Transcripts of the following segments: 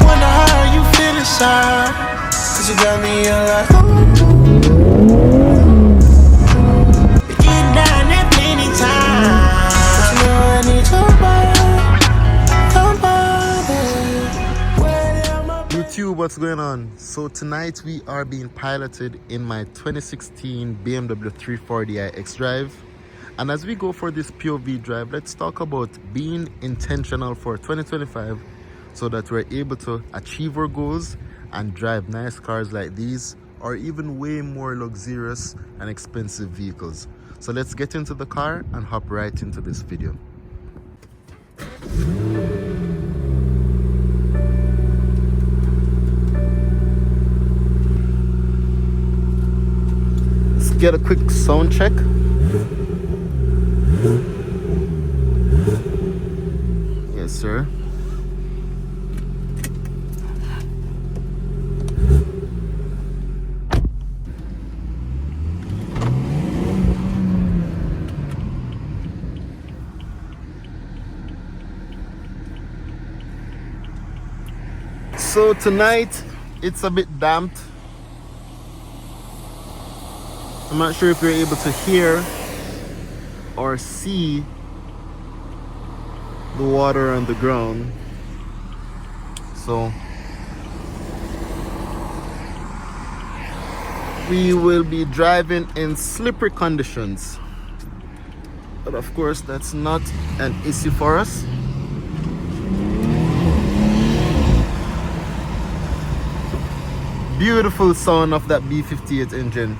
wonder how you feel inside, 'cause you got me like, ooh. We get down there plenty time, but you know I need your body. YouTube, what's going on? So tonight we are being piloted in my 2016 BMW 340i xDrive. And as we go for this POV drive, let's talk about being intentional for 2025 so that we're able to achieve our goals and drive nice cars like these, or even way more luxurious and expensive vehicles. So let's get into the car and hop right into this video. Let's get a quick sound check. Yes, sir. So tonight it's a bit damped. I'm not sure if you're able to hear or see the water on the ground. So we will be driving in slippery conditions, but of course that's not an issue for us. Beautiful sound of that B58 engine.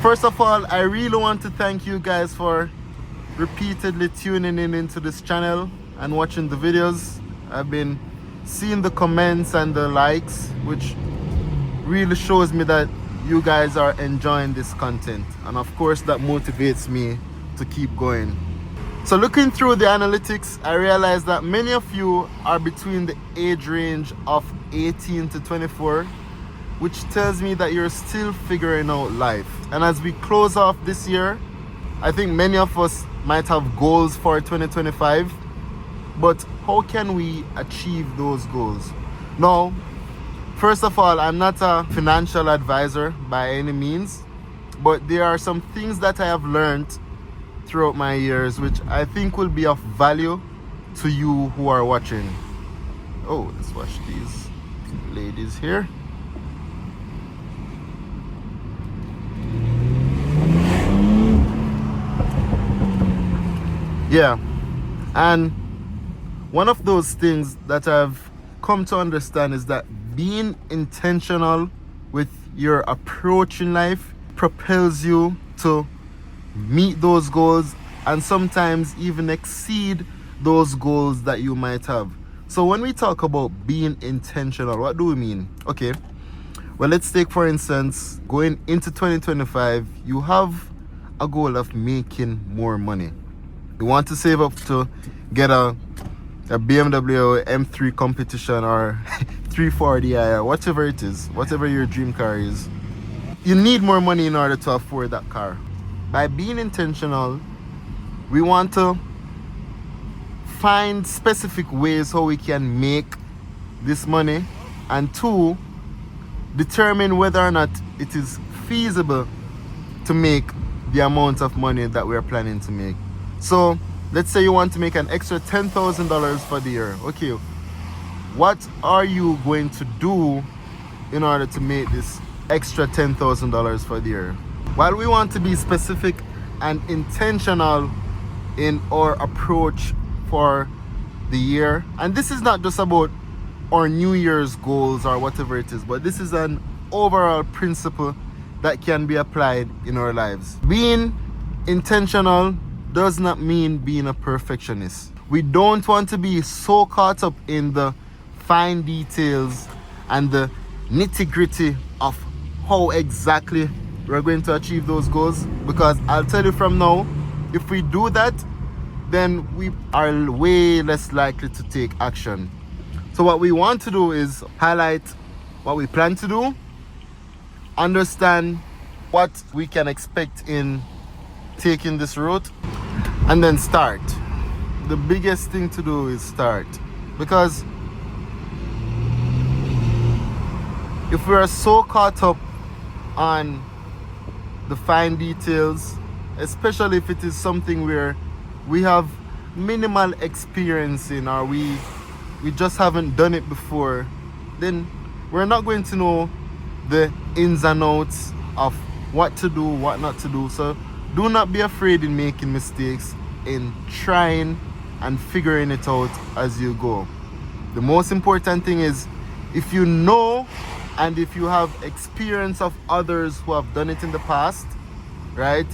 First of all, I really want to thank you guys for repeatedly tuning in into this channel and watching the videos. I've been seeing the comments and the likes, which really shows me that you guys are enjoying this content, and of course that motivates me to keep going. So looking through the analytics, I realized that many of you are between the age range of 18 to 24, which tells me that you're still figuring out life. And as we close off this year, I think many of us might have goals for 2025, but how can we achieve those goals? Now, first of all, I'm not a financial advisor by any means, but there are some things that I have learned throughout my years which I think will be of value to you who are watching. Oh, let's watch these ladies here. Yeah, and one of those things that I've come to understand is that being intentional with your approach in life propels you to meet those goals and sometimes even exceed those goals that you might have. So when we talk about being intentional, what do we mean? Okay, well, let's take for instance, going into 2025, you have a goal of making more money. You want to save up to get a Bmw M3 competition or 340i or whatever it is, whatever your dream car is. You need more money in order to afford that car. By being intentional, we want to find specific ways how we can make this money, and two, determine whether or not it is feasible to make the amount of money that we're planning to make. So let's say you want to make an extra $10,000 for the year. Okay, what are you going to do in order to make this extra $10,000 for the year? While we want to be specific and intentional in our approach for the year, and this is not just about our New Year's goals or whatever it is, but this is an overall principle that can be applied in our lives. Being intentional does not mean being a perfectionist. We don't want to be so caught up in the fine details and the nitty-gritty of how exactly we're going to achieve those goals, because I'll tell you from now, if we do that, then we are way less likely to take action. So what we want to do is highlight what we plan to do, understand what we can expect in taking this route, and then start. The biggest thing to do is start, because if we are so caught up on the fine details, especially if it is something where we have minimal experience in, or we just haven't done it before, then we're not going to know the ins and outs of what to do, what not to do. So do not be afraid in making mistakes, in trying and figuring it out as you go. The most important thing is, if you know and if you have experience of others who have done it in the past, right,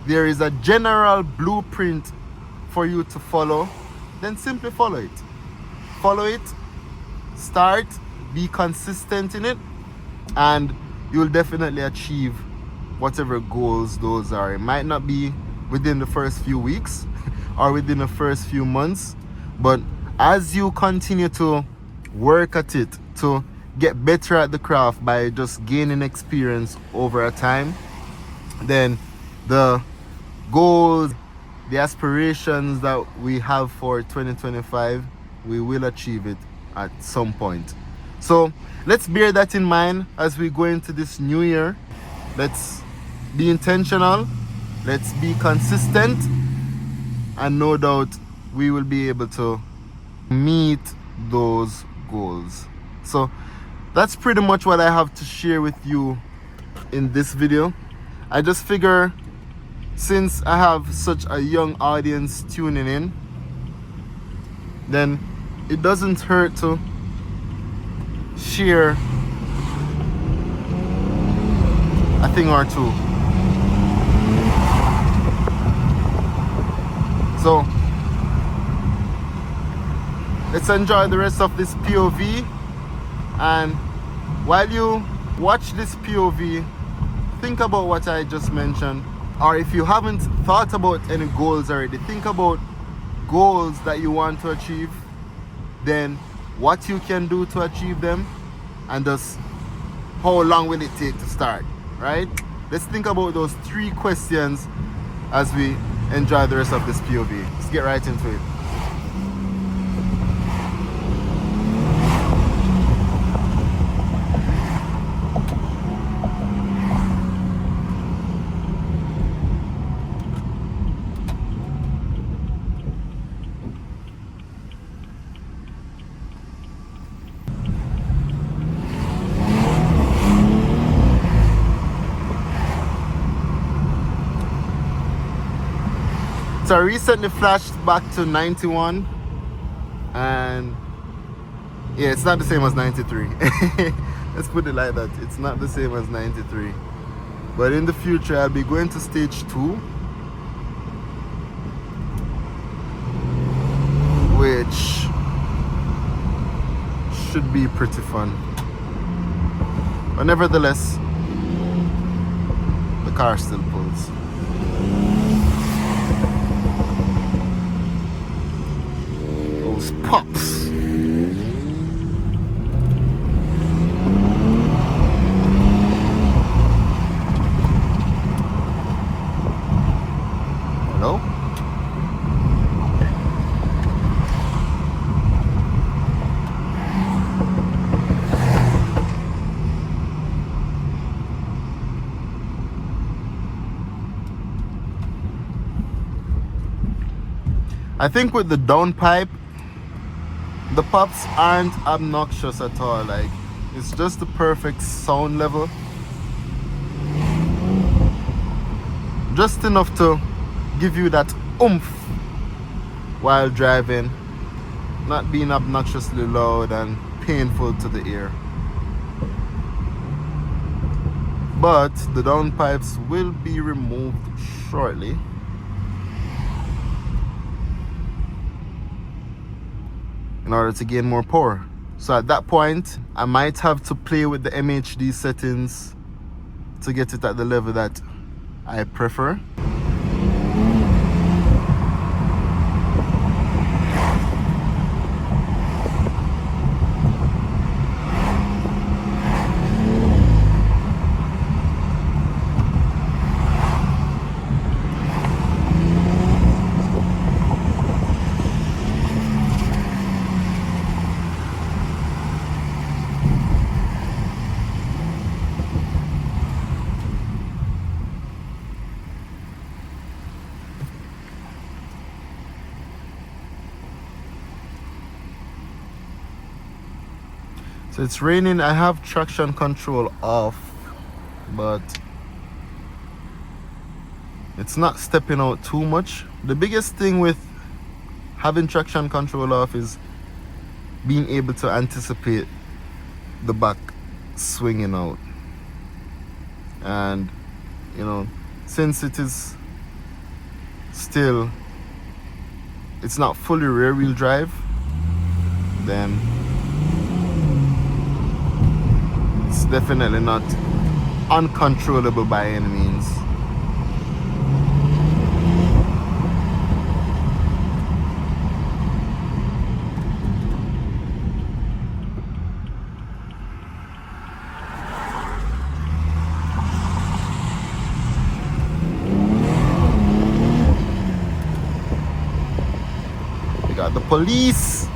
there is a general blueprint for you to follow, then simply follow it. Follow it, start, be consistent in it, and you'll definitely achieve whatever goals those are. It might not be within the first few weeks or within the first few months, but as you continue to work at it, to get better at the craft by just gaining experience over a time, then the goals, the aspirations that we have for 2025, we will achieve it at some point. So let's bear that in mind as we go into this new year. Let's be intentional, let's be consistent, and no doubt we will be able to meet those goals. So that's pretty much what I have to share with you in this video. I just figure, since I have such a young audience tuning in, then it doesn't hurt to share a thing or two. So let's enjoy the rest of this POV, and while you watch this POV, think about what I just mentioned. Or if you haven't thought about any goals already, think about goals that you want to achieve, then what you can do to achieve them, and just how long will it take to start, right? Let's think about those 3 questions as we enjoy the rest of this POV. Let's get right into it. So I recently flashed back to 91, and yeah, it's not the same as 93. Let's put it like that. It's not the same as 93. But in the future, I'll be going to stage 2, which should be pretty fun. But nevertheless, the car still pulls. Those pops. Hello? I think with the downpipe, the pops aren't obnoxious at all. Like, it's just the perfect sound level, just enough to give you that oomph while driving, not being obnoxiously loud and painful to the ear. But the downpipes will be removed shortly, in order to gain more power. So at that point, I might have to play with the MHD settings to get it at the level that I prefer. So it's raining. I have traction control off, but it's not stepping out too much. The biggest thing with having traction control off is being able to anticipate the back swinging out. And you know, since it is still, it's not fully rear wheel drive, then it's definitely not uncontrollable by any means. We got the police.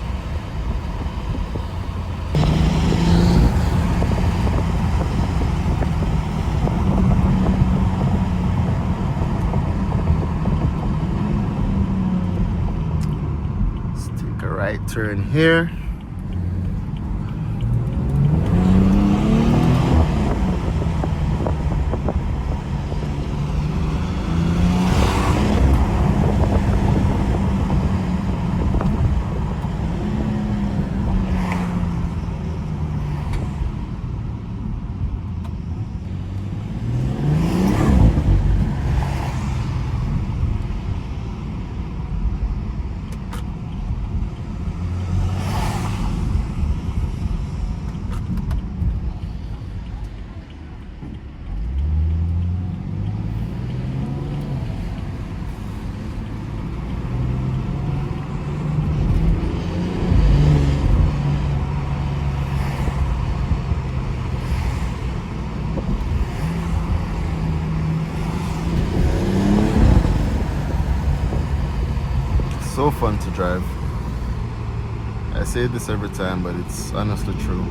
Right turn here. So fun to drive. I say this every time, but it's honestly true.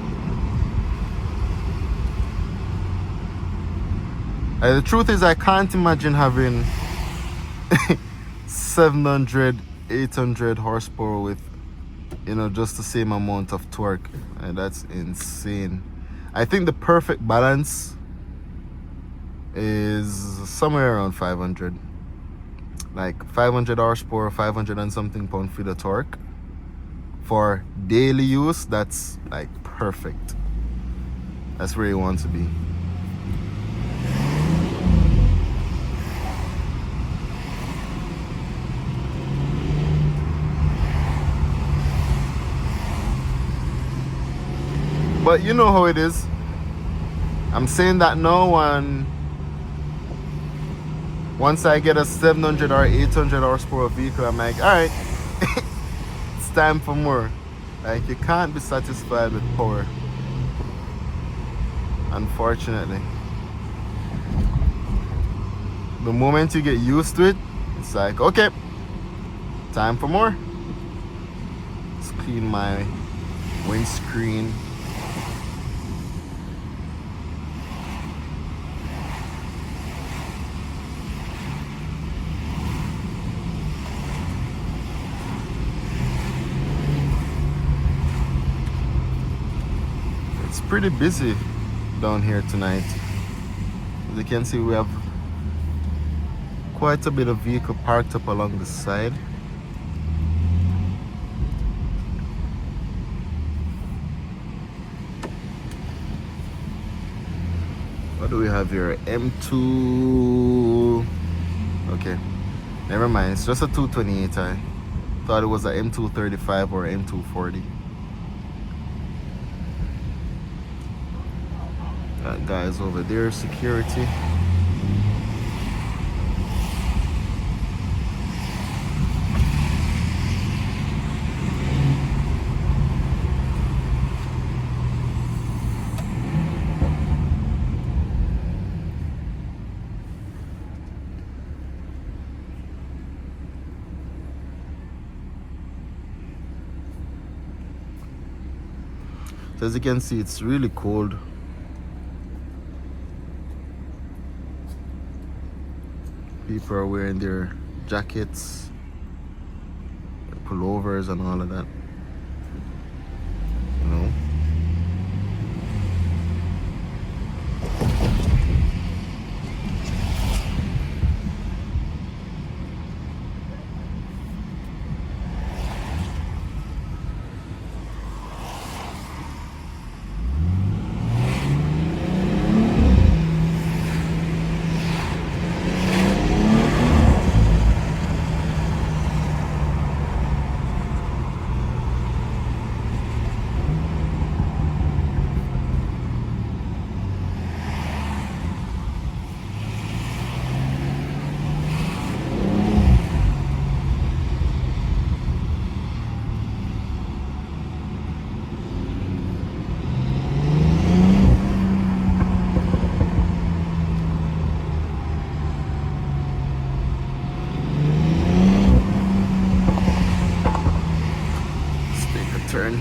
The truth is, I can't imagine having 700, 800 horsepower with, you know, just the same amount of torque. And that's insane. I think the perfect balance is somewhere around 500. Like 500 horsepower, 500 and something pound-feet of torque. For daily use, that's like perfect. That's where you want to be. But you know how it is. I'm saying that now, and once I get a 700 or 800 horsepower vehicle, I'm like, all right, it's time for more. Like, you can't be satisfied with power, unfortunately. The moment you get used to it, it's like, okay, time for more. Let's clean my windscreen. It's pretty busy down here tonight. As you can see, we have quite a bit of vehicle parked up along the side. What do we have here? M2. Okay, never mind. It's just a 228i. Thought it was a M235 or M240. That guy's over there, security. So as you can see, it's really cold. People are wearing their jackets, their pullovers and all of that. You know,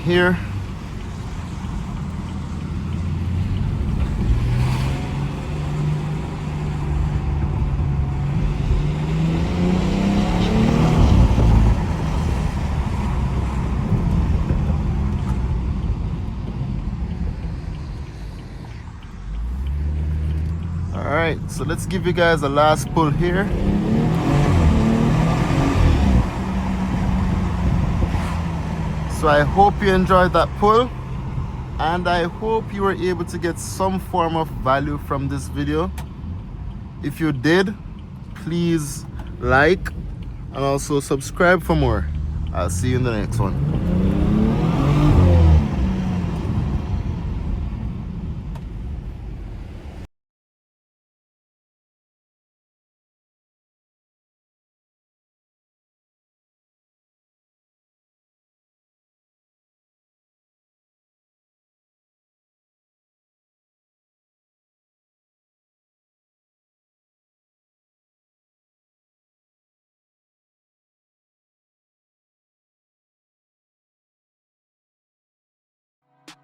here. Alright, so let's give you guys a last pull here. So I hope you enjoyed that pull, and I hope you were able to get some form of value from this video. If you did, please like and also subscribe for more. I'll see you in the next one.